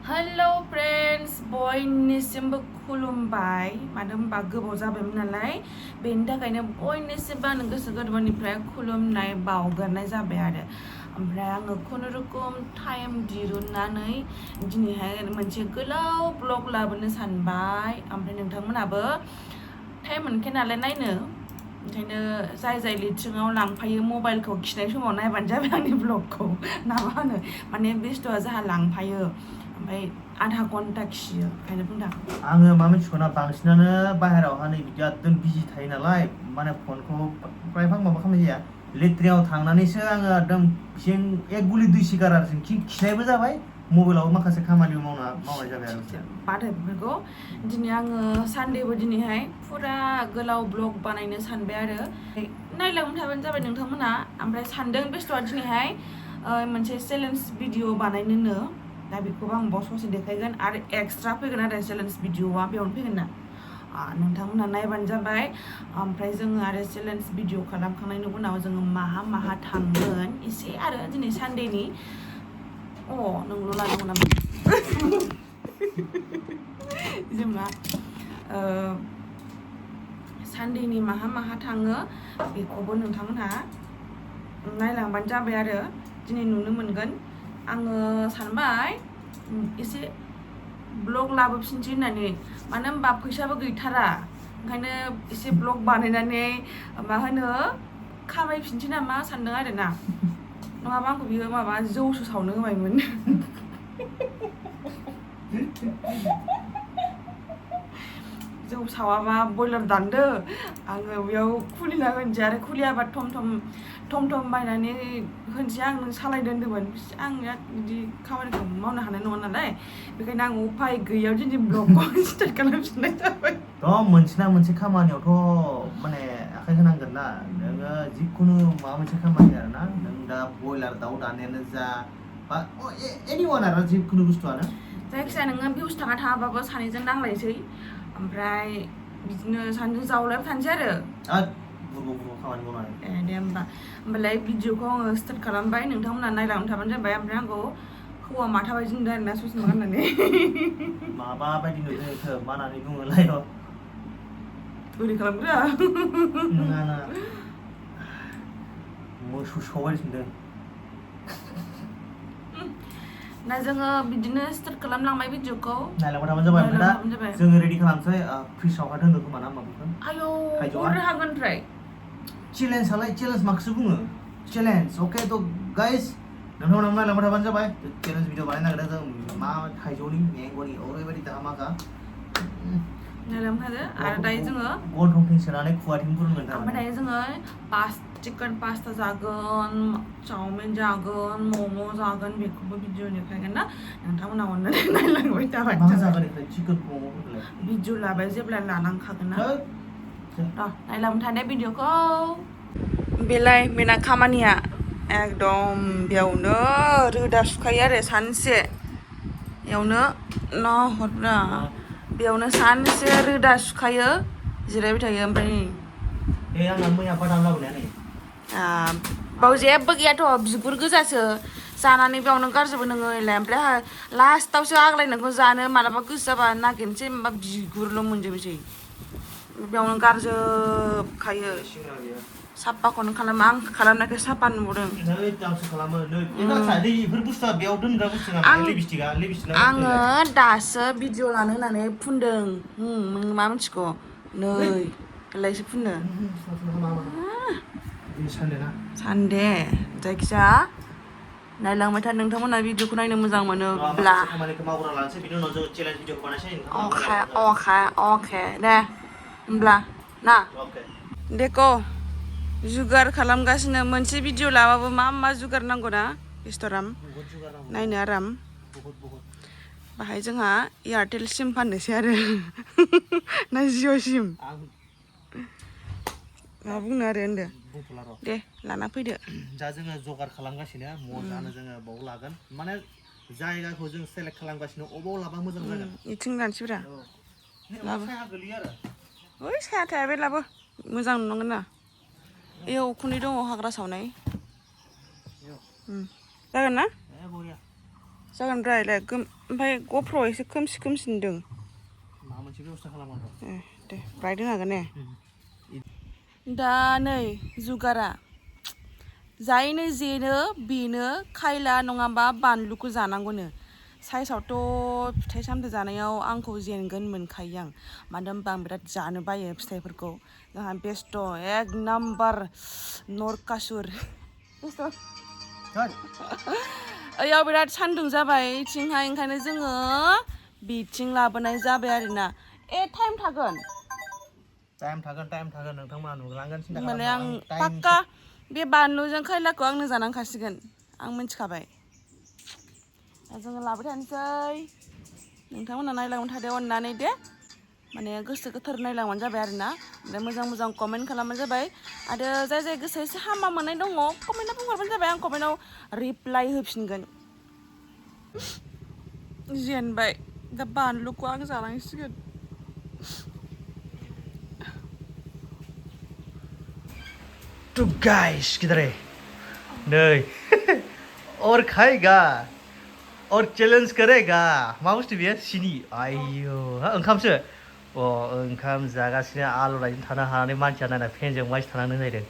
hello friends बयनिसिमबो खुलुमबाय मानो होनबा गोबाव जाबायमोन नालाय बेनि थाखायनो बयनिसिमबो आं गोसो गोरबोनिफ्राय खुलुमनाय बावगारनाय जाबाय आरो ओमफ्राय आङो खुनुरुखुम टाइम दिरुननानै दिनैहाय मोनसे गोलाव ब्लग लाबोनो सानबाय ओमफ्राय नोंथांमोनाबो टाइम मोनखाया नालाय नायनो ओंखायनो जाय लिट्रिङाव लांफायो मबाइलखौ खिनाय समाव नायबानो जाबाय आंनि ब्लगखौ ना मा होनो माने बेस्थ'आ जाहा लांफायो ओमफ्राय आधा घन्टा खियो ओंखायनो बुंदां आङो मा मिथिगौना बांसिनानो बाहेरायावहा नै बिदि एकदम बिजि थायो नालाय माने फनखौ प्रायभाग माबा खालामनाय जाया लेट्रिनाव थांनानैसो आङो एकदम फिन एक गुलि दुइ सिगारारजों खिनायबो जाबाय मबाइलाव माखासे खामानि मावनाय जाबाय आरो बाथो बेफोरखौ दिनै आङो सानडेबो दिनैहाय फुरा गोलाव ब्लग बानायनो सानबाय आरो नायलांबाय थाबानो जाबाय नोंथांमोना ओमफ्राय सानदों बेस्थ'आ दिनैहाय मोनसे चेलेन्ज भिडिअ बानायनोनो दा बेखौबो आं ससे देखायगोन आरो एक्सट्रा फैगोन आरो चेलेन्ज भिडिअआ बेयावनो फैगोन ना नोंथांमोना नायबानो जाबाय ओमफ्राय जोङो आरो चेलेन्ज भिडिअ खालामखांनायनि उनाव जोङो माहा थांगोन एसे आरो दिनै सानडेनि नोंल' लानांगौ नामा जोंना सानडेनि माहा थाङो बेखौबो नोंथांमोनहा नायलांबानो जाबाय आरो दिनै नुनो मोनगोन आङो सानबाय एसे ब्लग लाबोफिनसै होननानै मानो होनबा फैसाबो गैथारा ओंखायनो एसे ब्लग बानायनानै मा होनो खामायफिनसै नामा सानदों आरो ना नङाबा आंखौ बियो माबा जौसो सावनो होबायमोन जौ सावाबा बयलार दानदो आङो बेयाव खुलिना होनोसै आरो खुलियाबा थम थम बायनानै होनसै आं नों सालायदो होनदोंमोन आं बिदि खामानिखौ मावनो हानाय नङा नालाय बेखायनो आं उफाय गैयैयाव दिनै ब्लगखौ स्टार्ट खालामफिननाय जाबाय मोनसे ना मोनसे खामानियावथ' माने आखाइ होनांगोन ना नोङो जिखुनु माबा मोनसे खामानि आरो ना नों दा बयलार दाउ दानायानो जा बा एनिवान आरो जिखुनु बुस्थुआनो जायखिजाया नोङो भिउस थाङाबाबो सानैजों नांलायसै ओमफ्राय बिदिनो सानैजों जावलायबाय थानोसै आरो दे होमबालाय भिडिअखौ आङो स्टार्ट खालामबाय नोंथांमोना नायलांबाय थाबानो जाबाय ओमफ्राय आंखौ हौवा माथा बायदि नुदों आरोना ससमा गाननानै माबा बायदि नुदों बेखौ मा होननानै बुङोलाय बोरै खालामग्रा नङा मोसौ सवारि नुदों ना जोङो बिदिनो स्टार्ट खालामलांबाय भिडिअखौ नायलांबाय थाबानो जाबाय ओमफ्राय दा जोङो रेडि खालामसै फ्रिजआवहाय दोननो खोमा ना माबाखौ आयौ हरनो हागोन ओमफ्राय चेलेन्ज माखौसो बुङो चेलेन्ज अके थ' गाइस नोंथांमोना नायलांबाय थाबानो जाबाय चेलेन्ज भिडिअ बानायनो नागिरदों जों मा थाइजौनि मेंग'नि ओरैबायदि धामाका नायलांबाय थादो आरो दायो जोङो गन्थंथिं सोनानै खुगाथिं बुरगोन ओमफ्राय दायो जोङो चिकेन पास्ता जागोन चावमिन जागोन मम' जागोन बेखौबो भिडिअ देखायगोन ना नोंथांमोना अननानै नायलांबाय थाबाय मा जागोन ओमफ्राय चिकेन मम'फोरखौलाय भिडिअ लाबाय जेब्ला लानांखागोन ना नायलांबाय थानाय भिडिअखौ बेलाय बेना खामानिया एकदम बेयावनो रोदा सुखायो आरो सानसे बेयावनो हरब्रा बेयावनो सानसे रोदा सुखायो जिरायबाय थायो ओमफ्राय बाव जेबो गैयाथ' बिगुर गोजासो जानानै बेयावनो गारजोबो नोङो एलाय ओमफ्राय लास्टावसो आग्लायनायखौ जानो मालाबा गोसो जाबा नागिरनोसै माबा बिगुरल' मोनजोबनोसै बेयावनो गारजोबखायो साफाखौनो खालामा आं खालामनायखौ साफा नुदों आङो दासो भिडिअ लानो होननानै फुनदों नों मा मिथिगौ नै बेलायसो फुननो सानदे जायखिजाया नायलांबाय था नोंथांमोना भिडिअखौ नायनो मोजां मोनोब्ला अके दे होमब्ला ना देखो जुगार खालामगासिनो मोनसे भिडिअ लाबाबो मा जुगार नांगौ ना रेस्टुराम नायनो आराम बाहाय जोंहा एयारटेल सिम फाननोसै आरो ना जिअ सिम मा बुंनो आरो होनदो दे लाना फैदो दा जोङो जगार खालामगासिनो मजानो जोङो बाव लागोन माने जायगाखौ जों सेलेक्ट खालामगासिनो अबाव लाबा मोजां जागोन इथिं जानोसैब्रा लाबो साया गोलैयो आरो ओइ साया थाया बे लाबो मोजां नुनांगोन ना बेयाव उखुन्दै दङ हाग्रा सावनाय जागोन ना जागोन रायलाय ओमफ्राय गप्र एसे खोमसिनदों माबा मोनसे बेबस्था खालामनांगौ दे रायदों हागोन ने दा नै जुगारा जायनो जेनो बेनो खायला नङाबा बानलुखौ जानांगौनो साइसआवथ' फिथाइ सामथाइ जानायाव आंखौ जेनगोन मोनखायो आं मानो होनबा आं बिराद जानो बायो फिथाइफोरखौ जोंहा बेस्थ' एक नाम्बार नरकासुर ओयाव बिराद सान्दुं जाबाय इथिंहाय ओंखायनो जोङो बिथिं लाबोनाय जाबाय आरोना टाइम थागोन नोंथांमोना नुलांगोन सिन्था माने आं खालामनाङा पाक्का बे बानलुजों खायलाखौ आंनो जानांखासिगोन आं मिन्थिखाबाय दा जोङो लाबाय थानोसै नोंथांमोना नायलांबाय थादो अननानै दे माने गोसो गोथार नायलांबानो जाबाय आरोना ओमफ्राय मोजां कमेन्ट खालामबानो जाबाय आरो जाय गोसो एसे हामा मोननाय दङ कमेन्टआव बुंहरबानो जाबाय आं कमेन्टआव रिप्लाइ होफिनगोन जेनबाय दा बानलुखौ आं जानांसिगोन तो गाइस किधर है नहीं और खाएगा और चैलेंज करेगा मा बुस्थु बेयो सिनि आयौ ओंखामसो ओंखाम जागासिनो आलु लायनो थानो हानानै मानसिया नायना फेनजों माइसि थानांदों जाहैदों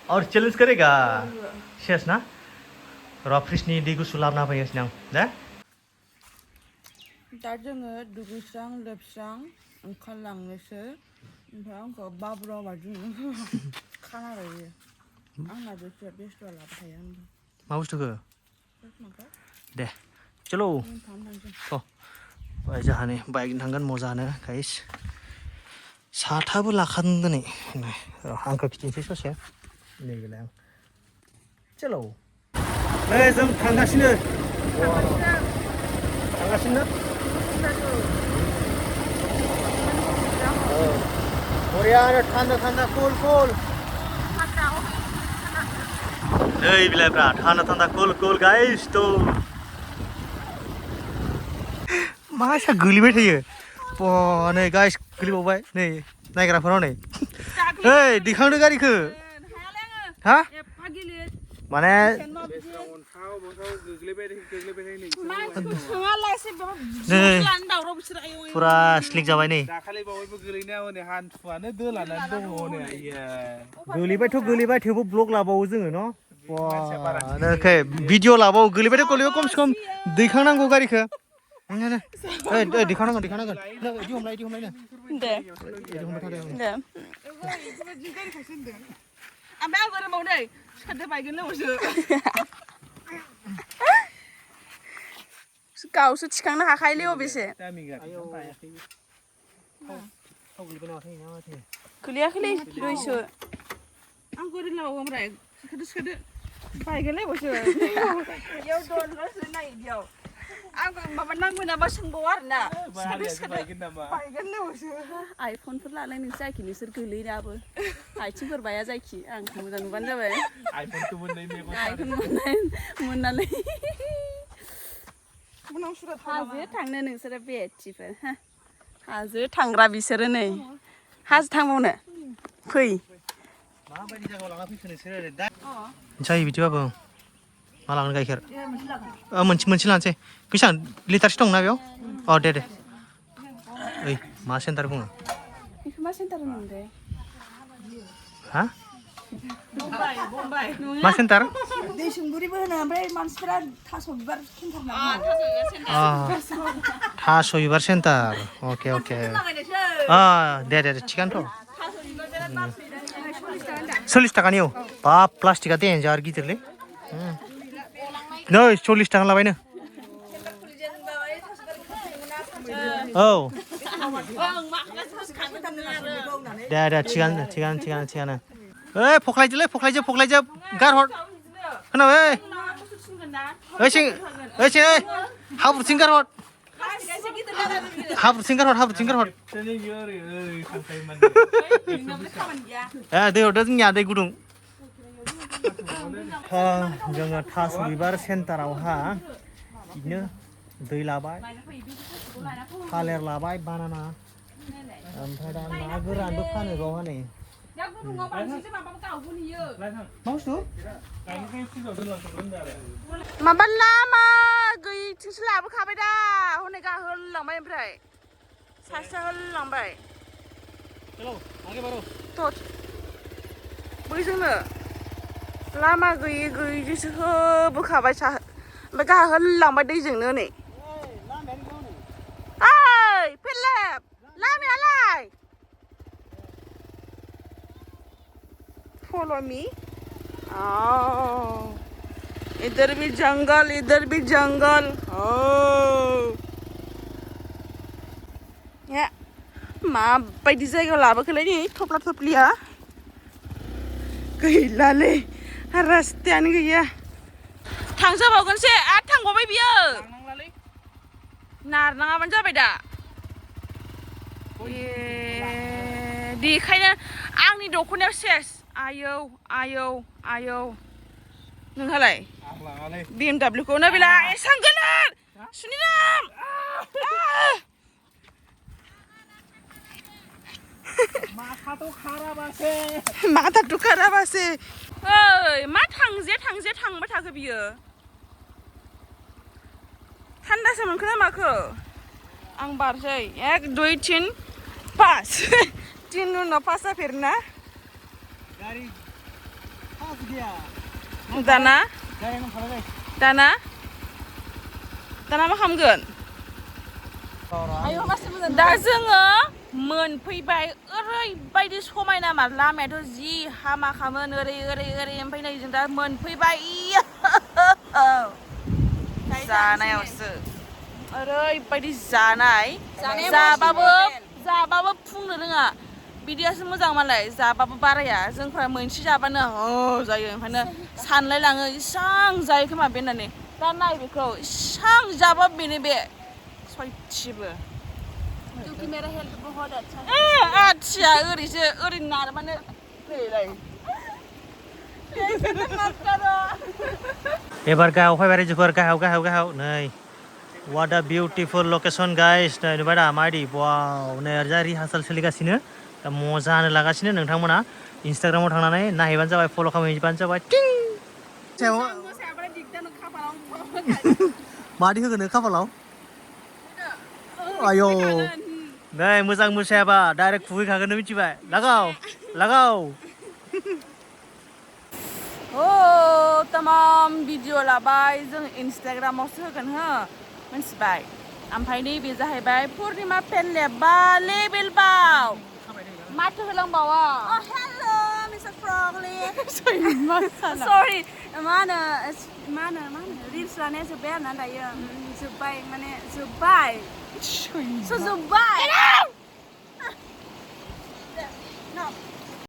और चैलेंज करेगा सेस ना र' फ्रिजनि दै गुसु लाबोना होफैगासिनो आं दे दा जोङो दुगैस्रां लोबस्रां ओंखारलांनोसै ओमफ्राय आंखौ बाबुराव बायदि खानाबायो आंना बेस्ट'आ लाबाय थायो मा बुस्थुखौ दे चलो जोंहानि बाइकजों थांगोन मजानो गाइस साथाबो लाखादों दिनै आंखौ खिथिनोसै ससे नैबेलाय आं चलो जों थांगासिनो बरियानो थान्दा कुल नै बिलाइफ्रा थान्दा कुल गाइस तो मा एसा गोलैबाय थायो नै गाइस गोलैबावबाय नै नायग्राफोराव नै ओइ दैखांदो गारिखौ हा माने फुरा स्लिक जाबाय नै गोलैबाय थेवबो ब्लग लाबावो जोङो न' भिडिअ लाबावो गोलैबाय खमसे खम दैखांनांगौ गारिखौ दैखांनांगोन इदि हमलाय दे ओमफ्राय आं गोरोमाव नै सिखारदो बायगोन लोगोसो गावसो थिखांनो हाखायोलै अबेसे गोलैयाखैलै दुइसो आं गोरोंलाव ओमफ्राय सिखारदो बायगोन लोगोसो इयाव दनल'सो नाय इदियाव आं माबा नांगौ नामा सोंबावो आरोना बायगोन लोगोसो आइफनफोर लानाय नोंसो जायखि नोंसोर गोलैनाबो आथिंफोर बाया जायखि आंखौ मोजां नुबानो जाबाय आइफन मोननानै हाजो थांनो नोंसोरो बेथिफोर हाजो थांग्रा बिसोरो नै हाजो थांबावनो फै माबायदि जायगायाव लाना फैखो नोंसोरो जायो बिदिबाबो मा लांनो गाइखेर मोनसे लानोसै बेसेबां लिटारसो दंना बेयाव दे ओइ मा सेन्टार बुङो बेखौ मा सेन्टार होनोमोनथाय हा मा सेन्टार दैसुंगुरिबो होनो ओमफ्राय मानसिफोरा थास' बिबार सेन्टार थास' बिबार सेन्टार अके दे थिगानोथ' 40 थाखानि बाब प्लास्टिकआ देन्जार गिदिरलै नै 40 थाखा लाबायनो दे थिगानो ओइ फख्लायजोब गारहर खोनाबाय हाब्रुथिं गारहर दै हरदो जोंनिया दै गुदुं जोङो थास' बिबार सेन्टारावहा बिदिनो दै लाबाय थालिर लाबाय बानाना ओमफ्राय दा ना गोरानबो फानो बावहा नै माबा लामा गैयैथिंसो लाबोखाबाय दा हनै गाहोलांबाय ओमफ्राय सासेया होलांबाय बैजोंनो लामा गैयैजोंसो होबोखाबाय ओमफ्राय गाहा होलांबाय दैजोंनो नै ओइ फेलेब लामायालाय follow me oh इधर भी जंगल oh ya माबायदि जायगायाव लाबोखोलै नै थफ्ला थफ्लिया गैलालै रास्तायानो गैया थांजाबावगोनसै आरो थांबावबाय बियो नारनाङाबानो जाबाय दा देखायनो आंनि दख'नायाव सेस आयौ नोंहालाय BMW खौ ना बेला एसां गोलाव सुनिराम माथाथ' खाराबासो ओइ मा थांबाय थाखो बियो थान्दासो मोनखो ना माखो आं बारसै 1 2 3 5 3 उनाव 5 जाफेरना दाना मा खालामगोन दा जोङो मोनफैबाय ओरैबायदि समायना मार लामायाथ' जि हामाखामोन ओरै ओमफ्राय नै जों दा मोनफैबाय जानायावसो ओरैबायदि जानाय जाबाबो फुंनो रोङा बिदियासो मोजां मालाय जाबाबो बाराया जोंफ्रा मोनसे जाबानो जायो ओंखायनो सानलाय लाङो इसां जायो खोमा बे होननानै दा नाय बेखौ इसां जाबा बेनो बे सयथिबो आथिया ओरै नारबानो एबार गाहायाव फैबाय रायजोफोर गाहायाव नै what a beautiful location guys नै नुबाय दा माबायदि वाव नै ओरैजा रिहार्सेल सोलिगासिनो दा मजानो लागासिनो नोंथांमोना इन्सटाग्रामाव थांनानै नायहैबानो जाबाय फल' खालामहैबानो जाबाय टिं मादि होगोन नों खाफालाव आयौ नै मोजां मोसायाबा डाइरेक्ट खुबैखागोन नों मिथिबाय लागाव तमाम भिडिअ लाबाय जों इन्सटाग्रामावसो होगोन हो मिथिबाय ओमफ्राय नैबे जाहैबाय पुर्निमा पेनलेब बा लेबेल बाव माथो होलांबावा हेल' मिस्टार फ्रगलि सरि मा होनो रिल्स लानाया जोब्बाय आरोना दायो जोब्बाय